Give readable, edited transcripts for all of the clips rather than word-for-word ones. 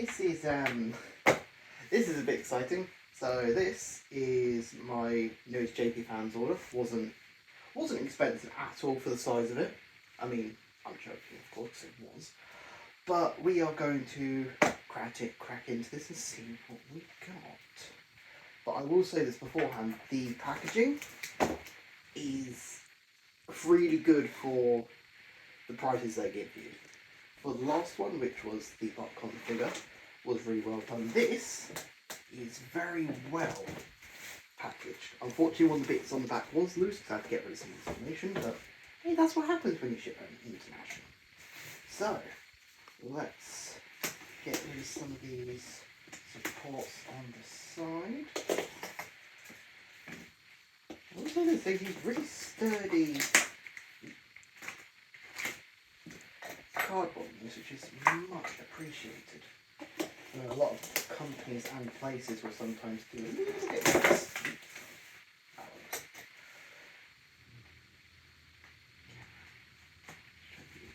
this is a bit exciting. So this is my newest JPFans order. Wasn't expensive at all for the size of it. I mean, I'm joking, of course it was. But we are going to crack into this and see what we got. But I will say this beforehand, the packaging is really good for the prices they give you. For the last one, which was the Botcon figure, was really well done. This is very well packaged. Unfortunately, one of the bits on the back was loose, because I had to get rid of some information, but hey, that's what happens when you ship international. So, let's get rid of some of these supports on the side. Also, they use really sturdy cardboard, which is much appreciated. A lot of companies and places will sometimes do a little bit of this.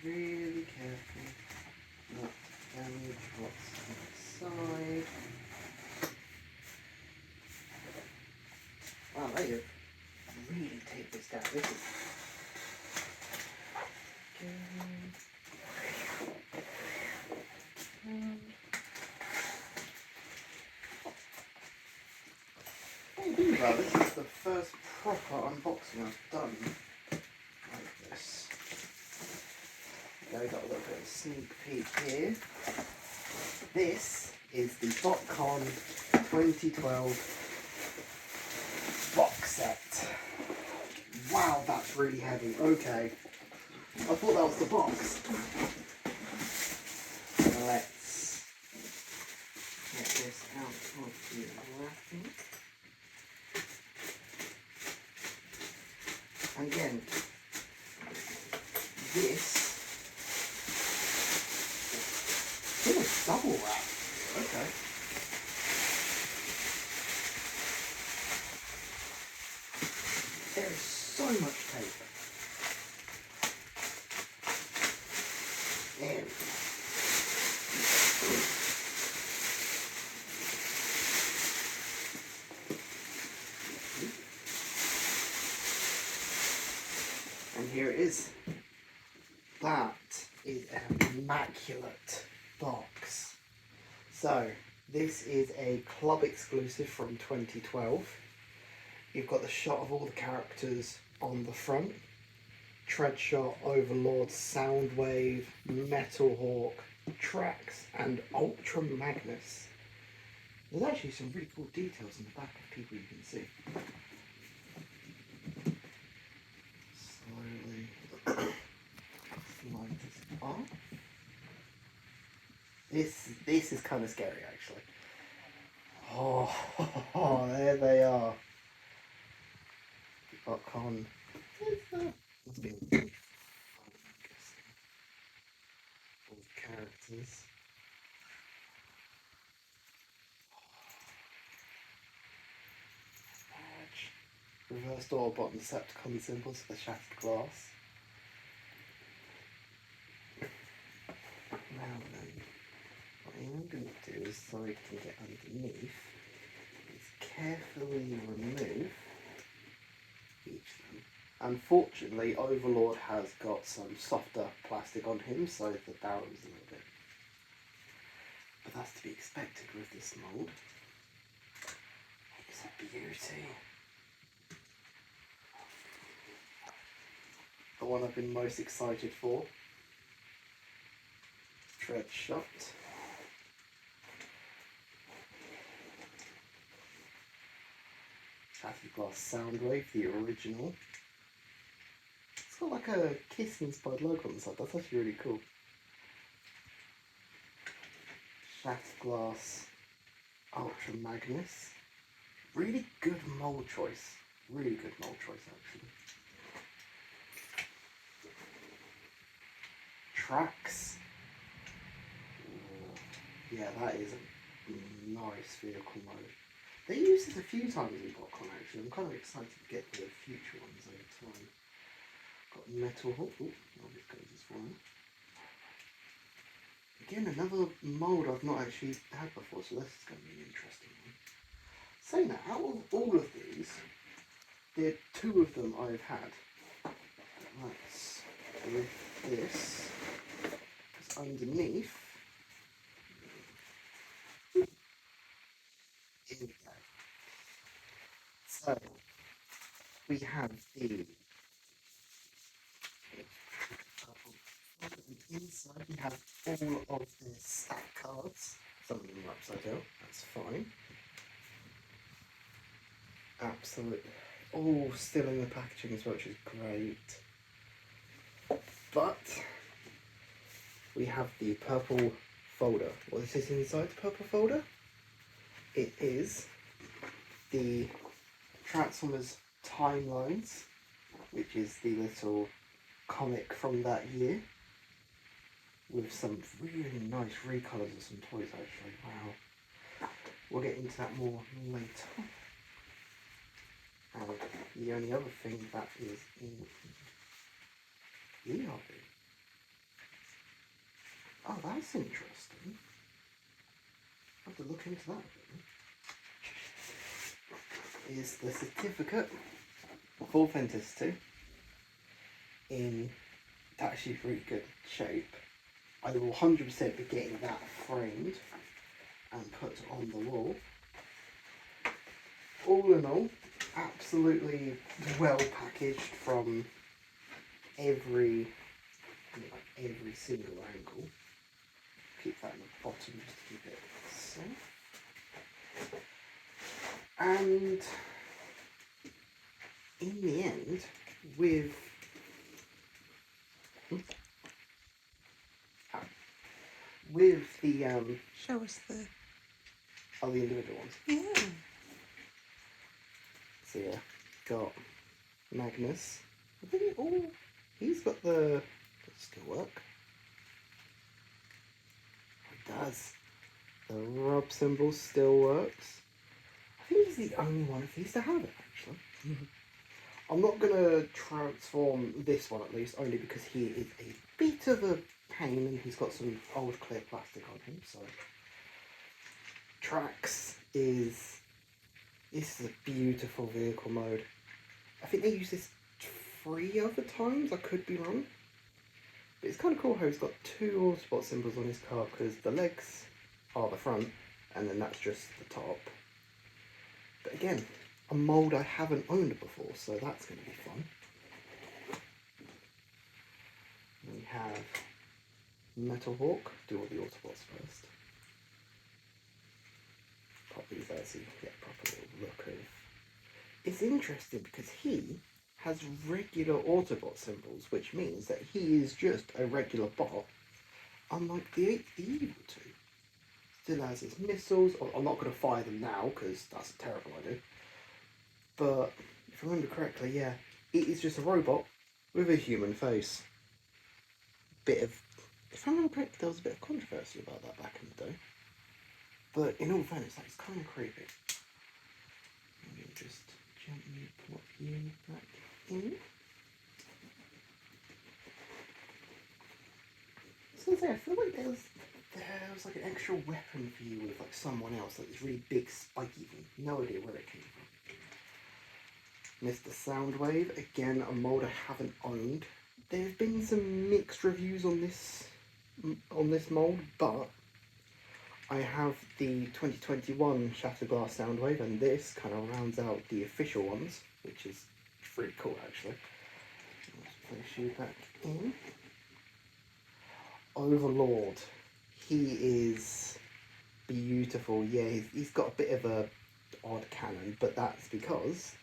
Be really careful not to damage what's inside. Wow, they have really taped this down. This is this is the first proper unboxing I've done like this. Okay, got a little bit of a sneak peek here. This is the Botcon 2012 box set. Wow, that's really heavy. Okay, I thought that was the box. Let's get this out of the wrapping. And again, this is double wrap. Okay. There is so much tape. There we go. And here it is. That is an immaculate box. So, this is a club exclusive from 2012. You've got the shot of all the characters on the front. Treadshot, Overlord, Soundwave, Metal Hawk, Trax, and Ultra Magnus. There's actually some really cool details in the back of people you can see. Slowly slide this off. This is kind of scary, actually. Oh, there they are. Botcon. Must be really fun, I'm guessing. All the characters. Badge. Reverse door bottom Decepticon symbols for the shattered glass. Now then, what I'm going to do is, so I can get underneath, is carefully remove each of them. Unfortunately, Overlord has got some softer plastic on him, so the barrel is a little bit. But that's to be expected with this mould. It's a beauty. The one I've been most excited for. Treadshot. Shattered Glass Soundwave, the original. It's got like a kiss-inspired logo on the side. That's actually really cool. Shattered Glass Ultra Magnus. Really good mold choice. Really good mold choice, actually. Trax. Yeah, that is a nice vehicle mode. They used it a few times in Botcon, actually. I'm kind of excited to get the future ones over time. Got Metal Hawk. Oh, this goes as well. again, another mould I've not actually had before, so this is going to be an interesting one. Saying that, out of all of these, there are 2 of them I've had. That's with this. Because underneath, here we go. So, we have the inside we have all of the stack cards. Some of them are upside down, that's fine. Absolutely. All still in the packaging as well, which is great. But we have the purple folder. What is inside the purple folder? It is the Transformers Timelines, which is the little comic from that year, with some really nice recolours of some toys actually. Wow. We'll get into that more later. And the only other thing that is in ERB. Oh, that's interesting. I'll have to look into that a bit. Is the certificate of authenticity in actually really good shape. I will 100% be getting that framed and put on the wall. All in all, absolutely well packaged from every single angle. Keep that in the bottom just to keep it safe. And in the end, with the show us the individual ones. Yeah. So yeah, got Magnus. I think he's got the. Does it still work? It does. The rub symbol still works. I think he's the only one of these to have it actually. I'm not gonna transform this one at least, only because he is a bit of a pain and he's got some old clear plastic on him. So Trax is. This is a beautiful vehicle mode. I think they use this 3 other times, I could be wrong. But it's kind of cool how he's got 2 Autobot symbols on his car, because the legs are the front, and then that's just the top. But again, a mould I haven't owned before, so that's going to be fun. And we have Metal Hawk. Do all the Autobots first. Pop these out so you can get a proper little look of. It's interesting because he has regular Autobot symbols, which means that he is just a regular bot, unlike the evil 2. Still has his missiles. I'm not going to fire them now because that's a terrible idea. But if I remember correctly, yeah, it is just a robot with a human face. If I remember correctly, there was a bit of controversy about that back in the day. But in all fairness, that's kind of creepy. Let me just gently plop you back in. So I feel like there was like an extra weapon for you with like someone else, like this really big spiky thing. No idea where it came from. Mr. Soundwave, again a mould I haven't owned. There's been some mixed reviews on this mould, but I have the 2021 Shatterglass Soundwave, and this kind of rounds out the official ones, which is pretty cool actually. Let's place you back in. Overlord. He is beautiful. Yeah, he's got a bit of a odd cannon, but that's because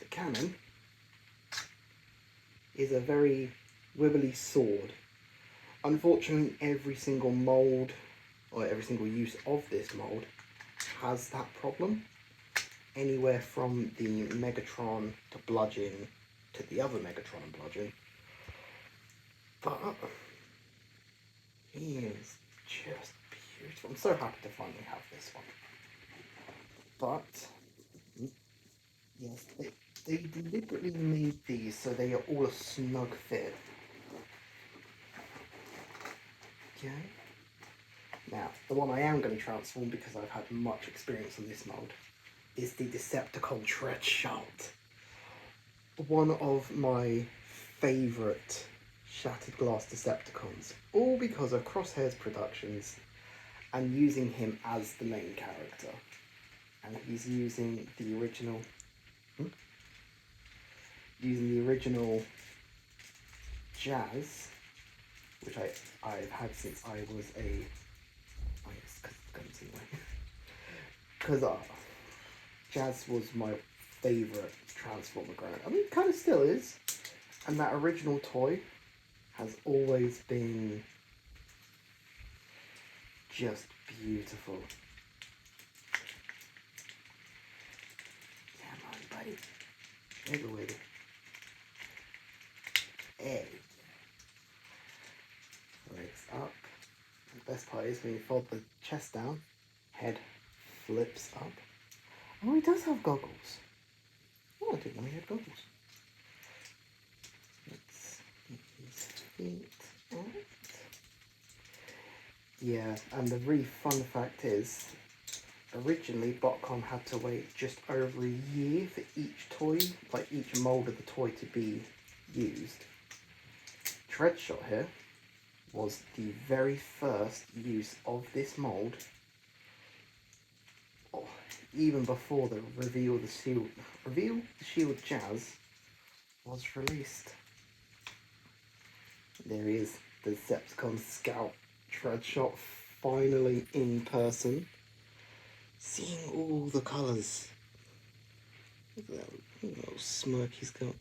the cannon is a very wibbly sword. Unfortunately, every single mould or every single use of this mould has that problem. Anywhere from the Megatron to Bludgeon to the other Megatron and Bludgeon. But he is just beautiful. I'm so happy to finally have this one. But yes, they deliberately made these so they are all a snug fit. Okay. Now, the one I am going to transform, because I've had much experience on this mould, is the Decepticon Tread Shot. One of my favourite Shattered Glass Decepticons, all because of Crosshair's Productions and using him as the main character. And he's using the original Jazz, which I've had since I was a because Jazz was my favourite Transformer growing up. I mean, it kind of still is. And that original toy has always been just beautiful. Come on, buddy. Wiggle, wiggle. Hey. Legs up. The best part is when you fold the chest down, head flips up. Oh, he does have goggles. Oh, I didn't know he had goggles. Let's get his feet out. Yeah, and the really fun fact is, originally Botcon had to wait just over a year for each toy, like each mould of the toy to be used. Treadshot here was the very first use of this mould, even before the Reveal the Shield Jazz was released. There he is, the Decepticon Scout Treadshot, finally in person. Seeing all the colours. Look at that little smirk he's got.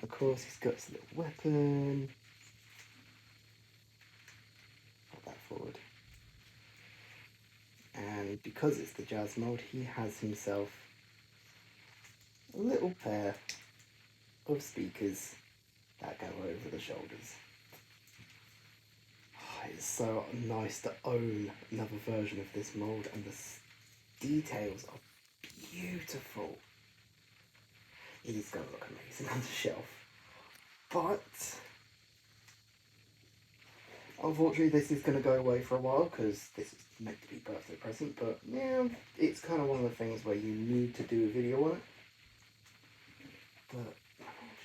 Of course, he's got his little weapon. Put that forward. And because it's the Jazz mold, he has himself a little pair of speakers that go over the shoulders. Oh, it's so nice to own another version of this mold, and the details are beautiful. It is going to look amazing on the shelf. But unfortunately, this is going to go away for a while because this is meant to be a birthday present. But yeah, it's kind of one of the things where you need to do a video on it. But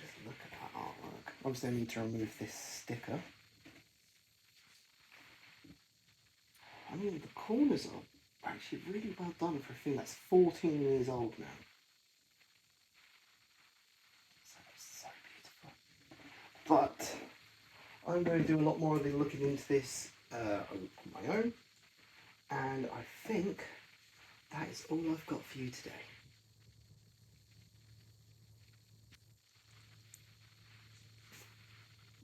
just look at that artwork. Obviously, I need to remove this sticker. I mean, the corners are actually really well done for a thing that's 14 years old now. So beautiful. But I'm going to do a lot more of the looking into this on my own, and I think that is all I've got for you today.